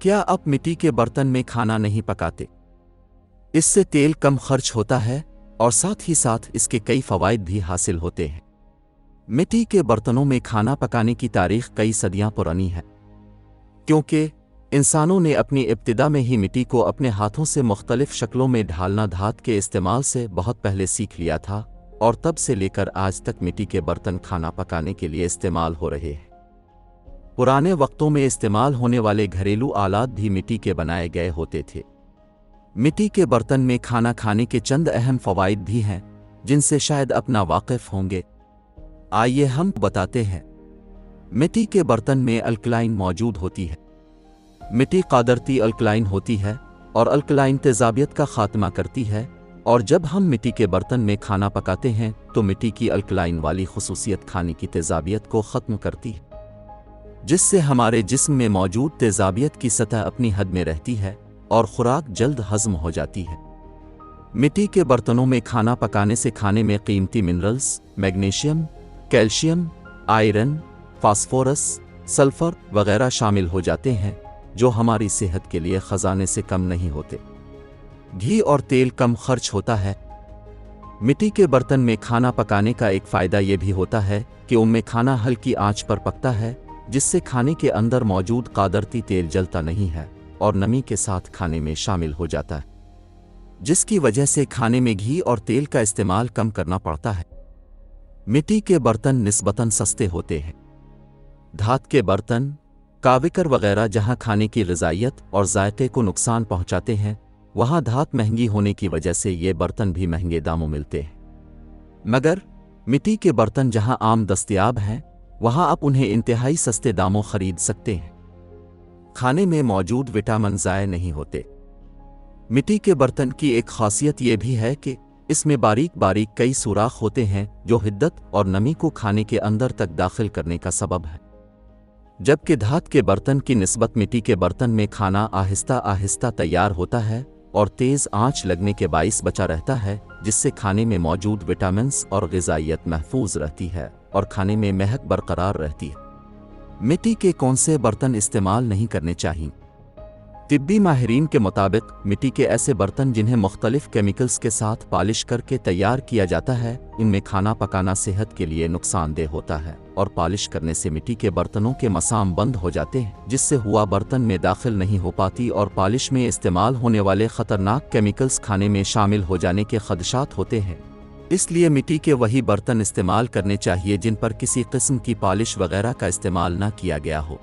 क्या आप मिट्टी के बर्तन में खाना नहीं पकाते? इससे तेल कम खर्च होता है और साथ ही साथ इसके कई फ़वाइद भी हासिल होते हैं। मिट्टी के बर्तनों में खाना पकाने की तारीख कई सदियां पुरानी है, क्योंकि इंसानों ने अपनी इब्तिदा में ही मिट्टी को अपने हाथों से मुख्तलिफ शक्लों में ढालना धातु के इस्तेमाल से बहुत पहले सीख लिया था और तब से लेकर आज तक मिट्टी के बर्तन खाना पकाने के लिए इस्तेमाल हो रहे हैं। पुराने वक्तों में इस्तेमाल होने वाले घरेलू आलात भी मिट्टी के बनाए गए होते थे। मिट्टी के बर्तन में खाना खाने के चंद अहम फ़वाइद भी हैं जिनसे शायद आप नावाकिफ़ होंगे। आइए हम बताते हैं। मिट्टी के बर्तन में अल्कलाइन मौजूद होती है। मिट्टी क़ादरती अल्कलाइन होती है और अल्कलाइन तेज़ाबियत का ख़ात्मा करती है, और जब हम मिट्टी के बर्तन में खाना पकाते हैं तो मिट्टी की अल्कलाइन वाली खुसूसियत खाने की तेज़ाबियत को ख़त्म करती है, जिससे हमारे जिस्म में मौजूद तेज़ाबियत की सतह अपनी हद में रहती है और खुराक जल्द हज़म हो जाती है। मिट्टी के बर्तनों में खाना पकाने से खाने में कीमती minerals, magnesium, calcium, iron, phosphorus, sulphur वगैरह शामिल हो जाते हैं, जो हमारी सेहत के लिए ख़जाने से कम नहीं होते। घी और तेल कम खर्च होता है। मिट्टी के बर्तन में खाना पकाने का एक फ़ायदा ये भी होता है कि उनमें खाना हल्की आंच पर पकता है, जिससे खाने के अंदर मौजूद क़ादरती तेल जलता नहीं है और नमी के साथ खाने में शामिल हो जाता है, जिसकी वजह से खाने में घी और तेल का इस्तेमाल कम करना पड़ता है। मिट्टी के बर्तन निस्बतन सस्ते होते हैं। धातु के बर्तन, काविकर वगैरह जहां खाने की ग़िज़ाइयत और जायके को नुकसान पहुंचाते हैं, वहां धातु महंगी होने की वजह से ये बर्तन भी महंगे दामों मिलते हैं। मगर मिट्टी के बर्तन जहां आम दस्तयाब हैं, वहां आप उन्हें इंतहाई सस्ते दामों खरीद सकते हैं। खाने में मौजूद विटामिन ज़ाय नहीं होते। मिट्टी के बर्तन की एक खासियत ये भी है कि इसमें बारीक बारीक कई सुराख होते हैं जो हिद्दत और नमी को खाने के अंदर तक दाखिल करने का सबब है, जबकि धातु के बर्तन की निस्बत मिट्टी के बर्तन में खाना आहिस्ता आहिस्ता तैयार होता है और तेज़ आंच लगने के बाइस बचा रहता है, जिससे खाने में मौजूद विटामिन्स और ग़िज़ाइयत महफूज रहती है और खाने में महक बरकरार रहती है। मिट्टी के कौन से बर्तन इस्तेमाल नहीं करने चाहिए? तिब्बी माहिरीन के मुताबिक मिट्टी के ऐसे बर्तन जिन्हें मुख्तलिफ केमिकल्स के साथ पॉलिश करके तैयार किया जाता है, इनमें खाना पकाना सेहत के लिए नुकसानदेह होता है और पॉलिश करने से मिट्टी के बर्तनों के मसाम बंद हो जाते हैं, जिससे हुआ बर्तन में दाखिल नहीं हो पाती और पॉलिश में इस्तेमाल होने वाले ख़तरनाक केमिकल्स खाने में शामिल हो जाने के ख़दशात होते हैं। इसलिए मिट्टी के वही बर्तन इस्तेमाल करने चाहिए जिन पर किसी किस्म की पॉलिश वगैरह का इस्तेमाल न किया गया हो।